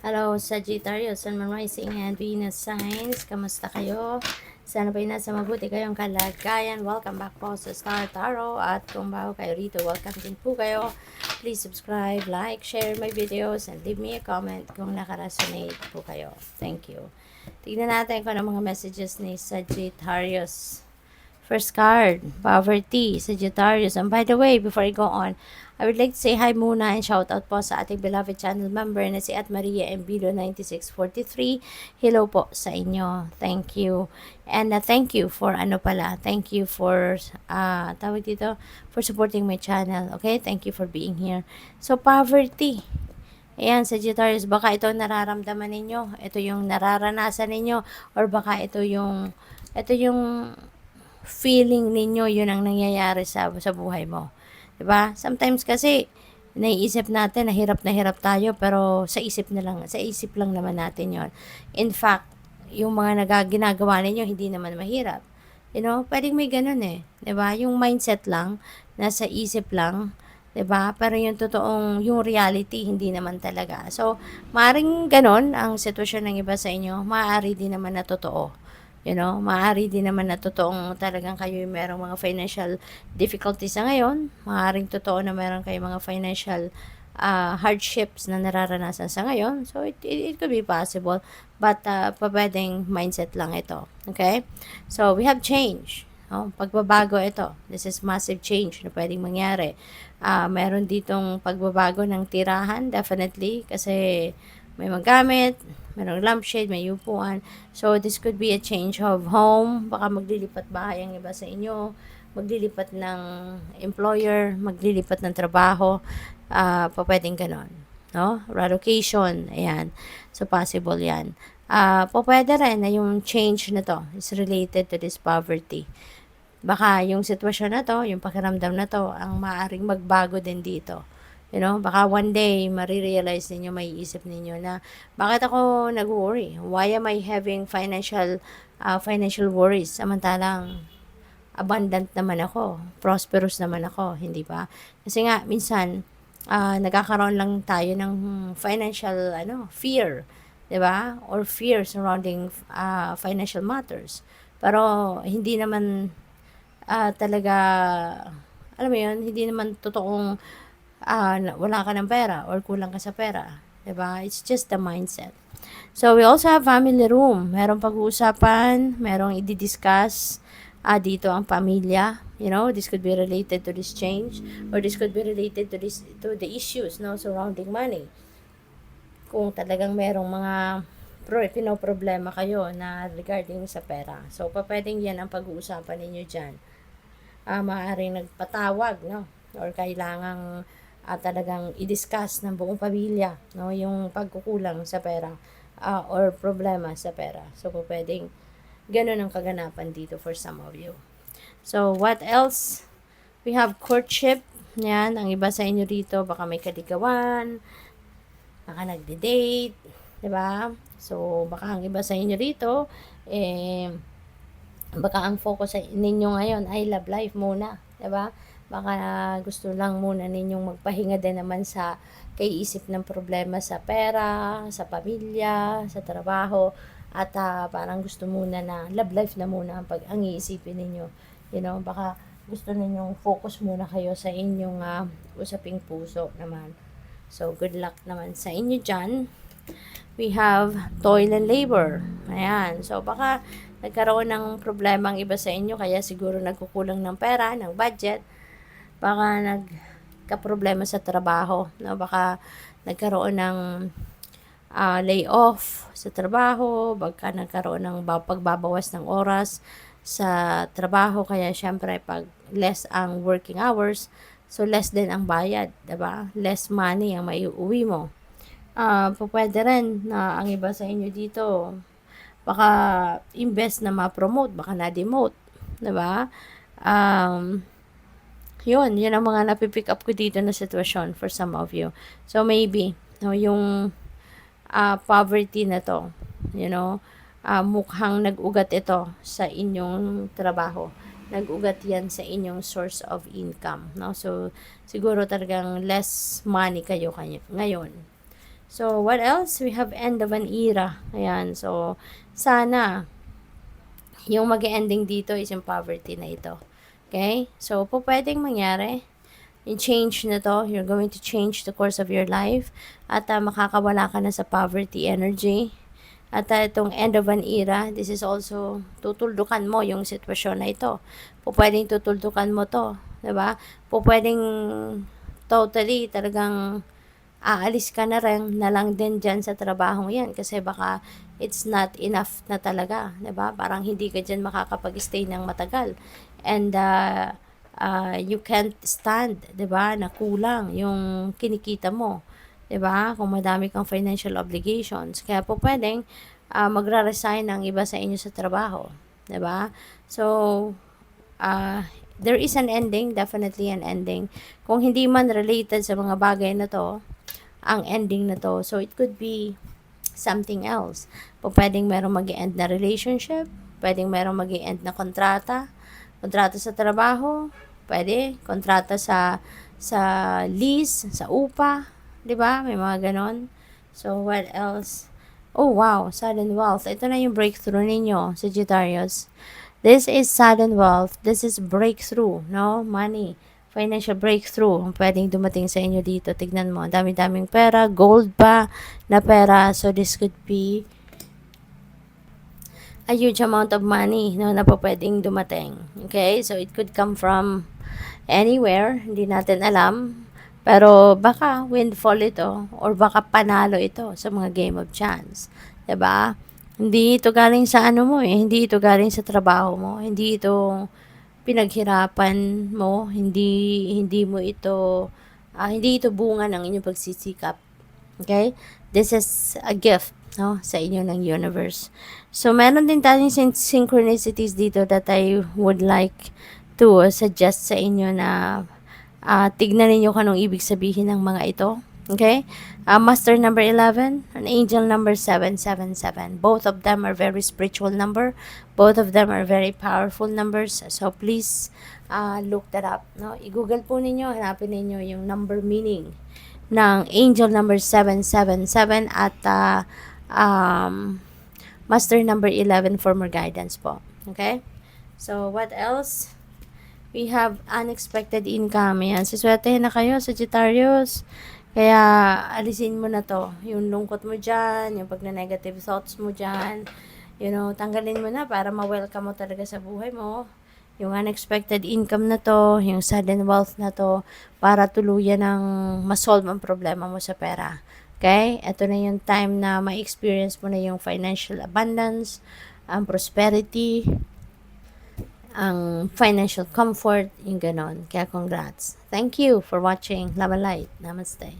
Hello, Sagittarius, Sun, Moon, Rising, and Venus signs. Kamusta kayo? Sana ba'y nasa mabuti kayong kalagayan. Welcome back po sa Star Tarot. At kung bago kayo rito, welcome din po kayo. Please subscribe, like, share my videos, and leave me a comment kung nakaresonate po kayo. Thank you. Tignan natin kung ano mga messages ni Sagittarius. First card, Poverty, Sagittarius. And by the way, before I go on, I would like to say hi muna and shout out po sa ating beloved channel member na si Maria Embilo 9643. Hello po sa inyo. Thank you. And thank you for thank you for tawag dito, for supporting my channel. Okay? Thank you for being here. So, poverty. Ayan, Sagittarius, baka ito nararamdaman ninyo. Ito yung nararanasan ninyo or baka ito yung feeling ninyo, yun ang nangyayari sa buhay mo. 'Di ba? Sometimes kasi naiisip natin na hirap tayo pero sa isip lang naman natin 'yon. In fact, yung mga ginagawa ninyo hindi naman mahirap. You know, pwedeng may ganun 'di ba? Yung mindset lang, nasa isip lang, 'di ba? Pero yung totoong, yung reality hindi naman talaga. So, maaring ganun ang sitwasyon ng iba sa inyo, maaari din naman na totoo. You know, maaari din naman na totoong talagang kayo yung merong mga financial difficulties sa ngayon. Maaaring totoo na meron kayong mga financial hardships na nararanasan sa ngayon. So, it could be possible. But, pwedeng mindset lang ito. Okay? So, we have change. Pagbabago ito. This is massive change na pwedeng mangyari. Meron ditong pagbabago ng tirahan, definitely. Kasi, may magamit, merong lampshade, may upuan. So, this could be a change of home. Baka maglilipat bahay ang iba sa inyo. Maglilipat ng employer, maglilipat ng trabaho. Pwedeng ganon. No? Relocation, ayan. So, possible yan. Pwede rin na yung change na to is related to this poverty. Baka yung sitwasyon na to, yung pakiramdam na to, ang maaaring magbago din dito. You know, baka one day, marirealize ninyo, may isip ninyo na, bakit ako nag-worry? Why am I having financial worries? Samantalang, abundant naman ako, prosperous naman ako, hindi ba? Kasi nga, minsan, nagkakaroon lang tayo ng financial, fear, di ba? Or fear surrounding financial matters. Pero, hindi naman talaga, alam mo yun, hindi naman totoong wala ka ng pera or kulang ka sa pera. Diba? It's just the mindset. So, we also have family room. Merong pag-uusapan, merong i-discuss dito ang pamilya. You know, this could be related to this change or this could be related to the issues surrounding money. Kung talagang merong mga problema kayo na regarding sa pera. So, pwedeng yan ang pag-uusapan ninyo dyan. Maaaring nagpatawag, or kailangang talagang i-discuss ng buong pamilya, yung pagkukulang sa pera or problema sa pera. So, pwedeng ganun ang kaganapan dito for some of you. So, what else? We have courtship. Yan, ang iba sa inyo dito, baka may kaligawan, baka nagde-date, diba? So, baka ang iba sa inyo dito, baka ang focus ninyo ngayon ay love life muna, diba? Baka gusto lang muna ninyong magpahinga din naman sa kaiisip ng problema sa pera, sa pamilya, sa trabaho, at parang gusto muna na love life na muna ang iisipin ninyo. You know, baka gusto ninyong focus muna kayo sa inyong usaping puso naman. So, good luck naman sa inyo dyan. We have toil and labor. Ayan. So, baka nagkaroon ng problema ang iba sa inyo, kaya siguro nagkukulang ng pera, ng budget. Baka nagka-problema sa trabaho, baka nagkaroon ng layoff sa trabaho, baka nagkaroon ng pagbabawas ng oras sa trabaho, kaya syempre pag less ang working hours, so less din ang bayad, diba? Less money ang maiuwi mo. Pwede rin na ang iba sa inyo dito, baka invest na ma-promote, baka na-demote, diba? Yun ang mga napipick up ko dito na sitwasyon for some of you. So, maybe, yung poverty na to, mukhang nag-ugat ito sa inyong trabaho. Nag-ugat yan sa inyong source of income. So, siguro talagang less money kayo ngayon. So, what else? We have end of an era. Ayan. So, sana, yung mag-ending dito is yung poverty na ito. Okay? So, po pwedeng mangyari. Yung change na to, you're going to change the course of your life. At makakawala ka na sa poverty energy. At itong end of an era, this is also, tutuldukan mo yung sitwasyon na ito. Po pwedeng tutuldukan mo to. Diba? Po pwedeng totally talagang aalis ka na lang din dyan sa trabahong yan kasi baka it's not enough na talaga, 'di ba? Parang hindi ka dyan makakapag-stay ng matagal. And you can't stand, 'di ba, na kulang yung kinikita mo, 'di ba? Kung madami kang financial obligations. Kaya po pwedeng magra-resign ang iba sa inyo sa trabaho, 'di ba? So, there is an ending, definitely an ending. Kung hindi man related sa mga bagay na to, ang ending na to. So, it could be something else. Pwedeng merong mag-end na relationship, pwedeng merong mag-end na kontrata sa trabaho, pwede, kontrata sa lease, sa upa, 'di ba? May mga ganon. So, what else? Oh, wow, sudden wealth. Ito na yung breakthrough ninyo, Sagittarius. This is sudden wealth. This is breakthrough, no? Money. Financial breakthrough. Pwedeng dumating sa inyo dito. Tignan mo. Dami-daming pera. Gold pa na pera. So, this could be a huge amount of money, no, na po pwedeng dumating. Okay? So, it could come from anywhere. Hindi natin alam. Pero, baka windfall ito or baka panalo ito sa mga game of chance. 'Di ba? Hindi ito galing sa ano mo eh. Hindi ito galing sa trabaho mo. Hindi ito pinaghirapan mo. Hindi mo ito, hindi ito bunga ng inyong pagsisikap. Okay? This is a gift, no, sa inyo ng universe. So, meron din tayong synchronicities dito that I would like to suggest sa inyo na tignan ninyo kung anong ibig sabihin ng mga ito. Okay? Master number 11, an angel number 777. Both of them are very spiritual number. Both of them are very powerful numbers. So, please look that up. No? I-google po ninyo, hanapin ninyo yung number meaning ng angel number 777 at master number 11 for more guidance po. Okay? So, what else? We have unexpected income. Yan. Siswertehin na kayo, Sagittarius. Kaya, alisin mo na to. Yung lungkot mo dyan, yung pag-negative thoughts mo dyan. You know, tanggalin mo na para ma-welcome mo talaga sa buhay mo. Yung unexpected income na to, yung sudden wealth na to, para tuluyan ng ma-solve ang problema mo sa pera. Okay? Ito na yung time na ma-experience mo na yung financial abundance, ang prosperity, ang financial comfort, yung ganon. Kaya congrats. Thank you for watching Love and Light. Namaste.